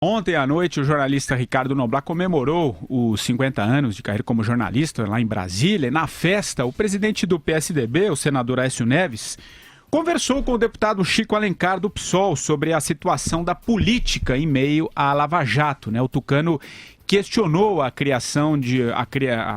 Ontem à noite, o jornalista Ricardo Noblat comemorou os 50 anos de carreira como jornalista lá em Brasília. Na festa, o presidente do PSDB, o senador Aécio Neves, conversou com o deputado Chico Alencar do PSOL sobre a situação da política em meio à Lava Jato, né? O tucano questionou a criação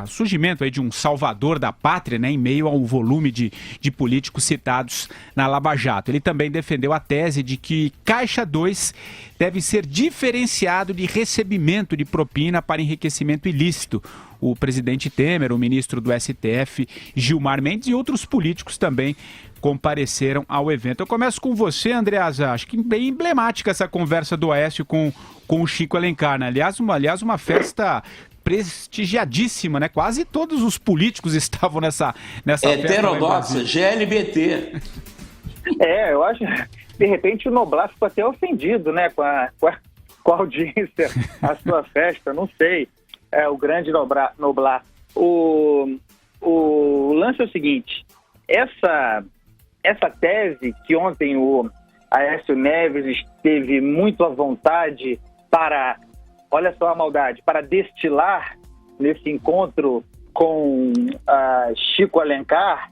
surgimento aí de um salvador da pátria, né, em meio ao volume de políticos citados na Lava Jato. Ele também defendeu a tese de que Caixa 2 deve ser diferenciado de recebimento de propina para enriquecimento ilícito. O presidente Temer, o ministro do STF, Gilmar Mendes, e outros políticos também compareceram ao evento. Eu começo com você, Andreasa. Acho que bem emblemática essa conversa do Aécio com o Chico Alencar, né? Aliás, uma festa prestigiadíssima, né? Quase todos os políticos estavam nessa festa. Heterodoxa, GLBT. Eu acho, de repente o Noblat ficou até ofendido, né, com a audiência, a sua festa, não sei. O grande Noblat. O lance é o seguinte, essa tese que ontem o Aécio Neves esteve muito à vontade para, olha só a maldade, para destilar nesse encontro com Chico Alencar,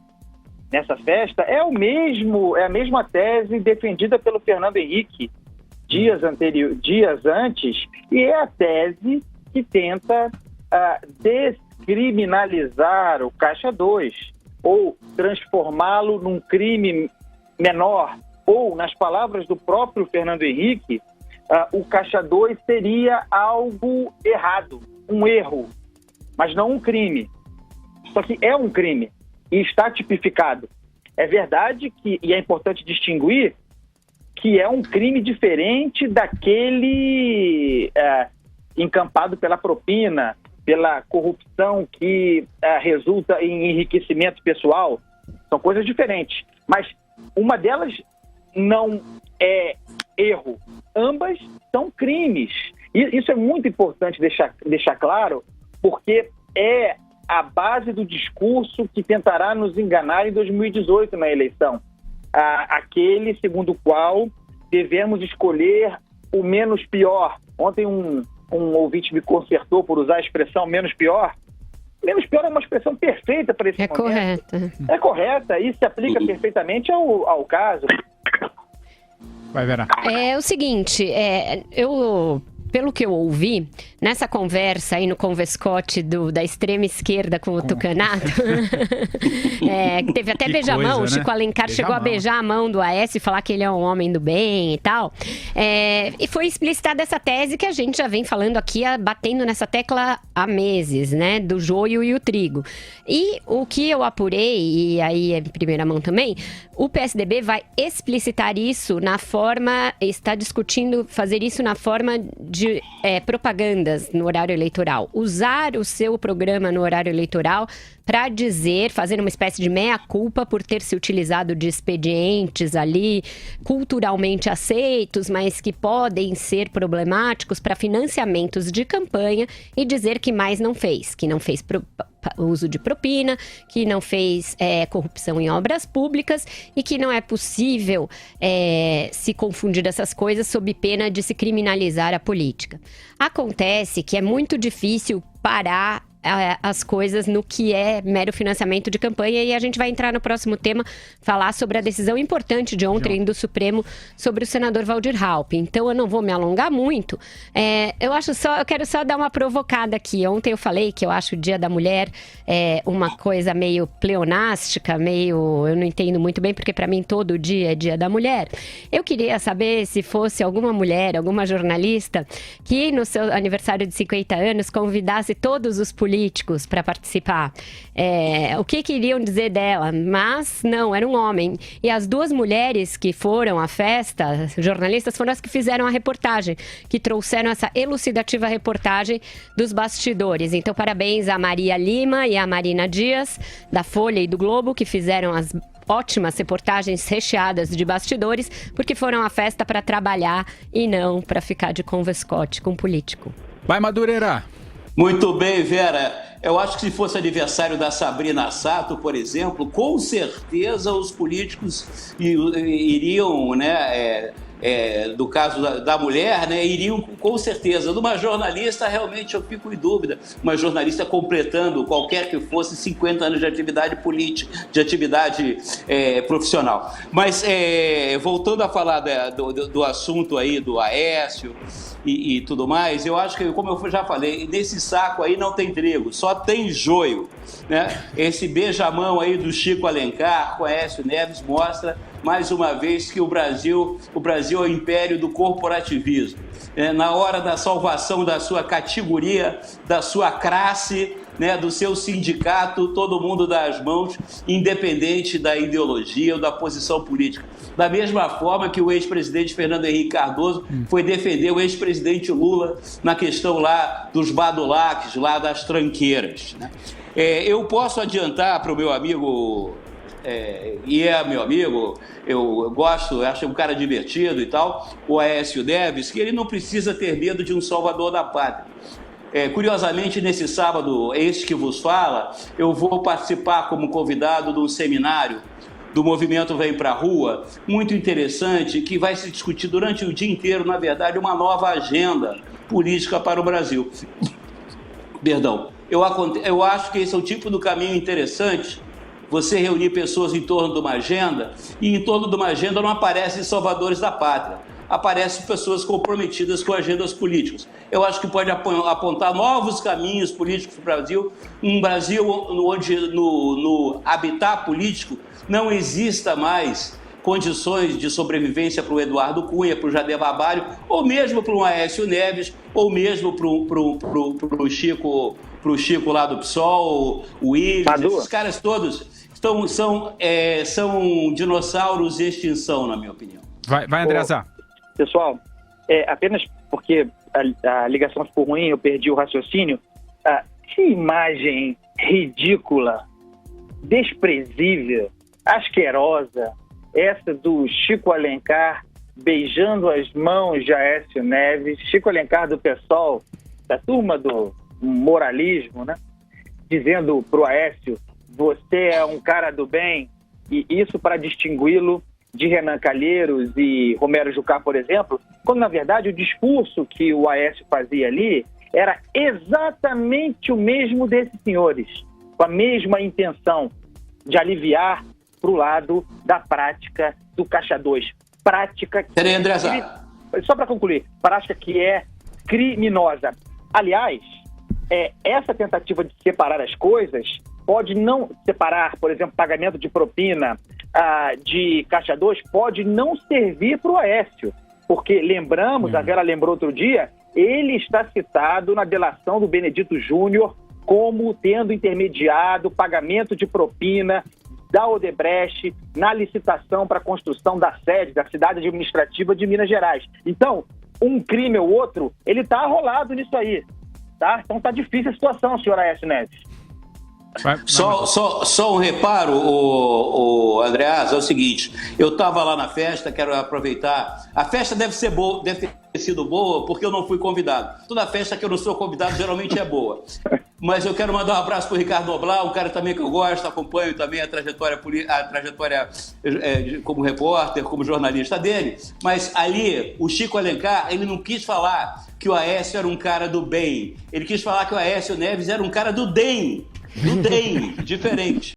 nessa festa, é a mesma tese defendida pelo Fernando Henrique dias antes, e é a tese que tenta descriminalizar o Caixa 2, ou transformá-lo num crime menor, ou, nas palavras do próprio Fernando Henrique, o Caixa 2 seria algo errado, um erro, mas não um crime. Só que é um crime e está tipificado. É verdade e é importante distinguir que é um crime diferente daquele encampado pela propina, pela corrupção que resulta em enriquecimento pessoal. São coisas diferentes. Mas uma delas não é erro. Ambas são crimes. E isso é muito importante deixar claro, porque é a base do discurso que tentará nos enganar em 2018 na eleição. Aquele segundo o qual devemos escolher o menos pior. Ontem um ouvinte me consertou por usar a expressão menos pior. Menos pior é uma expressão perfeita para esse momento. Correta. É correta e se aplica perfeitamente ao caso. Vai, Vera. É o seguinte, pelo que eu ouvi, nessa conversa aí no Convescote da extrema esquerda com o tucanado, teve até beijamão, né? O Chico Alencar chegou a beijar a mão do Aécio e falar que ele é um homem do bem e tal. E foi explicitada essa tese que a gente já vem falando aqui, batendo nessa tecla há meses, né? Do joio e o trigo. E o que eu apurei, e aí é em primeira mão também, o PSDB vai explicitar isso na forma, está discutindo fazer isso na forma de propagandas no horário eleitoral. Usar o seu programa no horário eleitoral para fazer uma espécie de meia-culpa por ter se utilizado de expedientes ali culturalmente aceitos, mas que podem ser problemáticos para financiamentos de campanha e dizer que mais não fez, que não fez uso de propina, que não fez corrupção em obras públicas e que não é possível se confundir essas coisas sob pena de se criminalizar a política. Acontece que é muito difícil parar as coisas no que é mero financiamento de campanha, e a gente vai entrar no próximo tema, falar sobre a decisão importante de ontem do Supremo sobre o senador Waldir Raupp. Então eu não vou me alongar muito. Eu quero só dar uma provocada aqui. Ontem eu falei que eu acho o Dia da Mulher uma coisa meio pleonástica, eu não entendo muito bem, porque para mim todo dia é Dia da Mulher. Eu queria saber se fosse alguma mulher, alguma jornalista que no seu aniversário de 50 anos convidasse todos os políticos para participar. O que queriam dizer dela? Mas não, era um homem. E as duas mulheres que foram à festa, jornalistas, foram as que fizeram a reportagem, que trouxeram essa elucidativa reportagem dos bastidores. Então, parabéns a Maria Lima e a Marina Dias, da Folha e do Globo, que fizeram as ótimas reportagens recheadas de bastidores, porque foram à festa para trabalhar e não para ficar de convescote com político. Vai, Madureira! Muito bem, Vera. Eu acho que se fosse aniversário da Sabrina Sato, por exemplo, com certeza os políticos iriam, do caso da mulher, né, iriam com certeza. Numa jornalista, realmente eu fico em dúvida. Uma jornalista completando, qualquer que fosse, 50 anos de atividade política, de atividade profissional. Mas, voltando a falar do assunto aí do Aécio e tudo mais, eu acho que, como eu já falei, nesse saco aí não tem trigo, só tem joio, né? Esse beijamão aí do Chico Alencar com Aécio Neves mostra, mais uma vez, que o Brasil é o império do corporativismo. Na hora da salvação da sua categoria, da sua classe, né, do seu sindicato, todo mundo dá as mãos, independente da ideologia ou da posição política. Da mesma forma que o ex-presidente Fernando Henrique Cardoso foi defender o ex-presidente Lula na questão lá dos badulaques, lá das tranqueiras, né? Eu posso adiantar para o meu amigo, meu amigo, eu gosto, acho um cara divertido e tal, o Aécio Neves, que ele não precisa ter medo de um salvador da pátria. Curiosamente, nesse sábado, este que vos fala, eu vou participar como convidado de um seminário do Movimento Vem Pra Rua, muito interessante, que vai se discutir durante o dia inteiro, na verdade, uma nova agenda política para o Brasil. Perdão. Eu acho que esse é o tipo do caminho interessante, você reunir pessoas em torno de uma agenda, e em torno de uma agenda não aparecem salvadores da pátria, aparecem pessoas comprometidas com agendas políticas. Eu acho que pode apontar novos caminhos políticos para o Brasil, um Brasil onde no habitat político não exista mais condições de sobrevivência para o Eduardo Cunha, para o Jader Barbalho, ou mesmo para o Aécio Neves, ou mesmo para o Chico lá do PSOL, o Willis, esses caras todos são dinossauros em extinção, na minha opinião. Vai André Zá. Pessoal, apenas porque a ligação ficou ruim, eu perdi o raciocínio. Que imagem ridícula, desprezível, asquerosa, essa do Chico Alencar beijando as mãos de Aécio Neves, Chico Alencar do PSOL, da turma do moralismo, né? Dizendo pro Aécio, você é um cara do bem, e isso para distingui-lo de Renan Calheiros e Romero Jucá, por exemplo, quando na verdade o discurso que o Aécio fazia ali era exatamente o mesmo desses senhores, com a mesma intenção de aliviar para o lado da prática do Caixa 2. Prática que... Peraí, André Zá. Só para concluir, prática que é criminosa. Aliás, essa tentativa de separar as coisas pode não separar, por exemplo, pagamento de propina de Caixa 2, pode não servir para o Aécio, porque lembramos, a Vera lembrou outro dia, ele está citado na delação do Benedito Júnior como tendo intermediado pagamento de propina da Odebrecht na licitação para a construção da sede da cidade administrativa de Minas Gerais. Então, um crime ou outro, ele está arrolado nisso aí, tá? Então tá difícil a situação, senhor Aécio Neves. Só um reparo, o Andreas, é o seguinte, eu estava lá na festa, quero aproveitar, a festa deve ter sido boa porque eu não fui convidado. Toda festa que eu não sou convidado geralmente é boa. Mas eu quero mandar um abraço para o Ricardo Noblar, um cara também que eu gosto, acompanho também a trajetória como repórter, como jornalista dele. Mas ali, o Chico Alencar, ele não quis falar que o Aécio era um cara do bem. Ele quis falar que o Aécio Neves era um cara do DEM. Do DEM, diferente.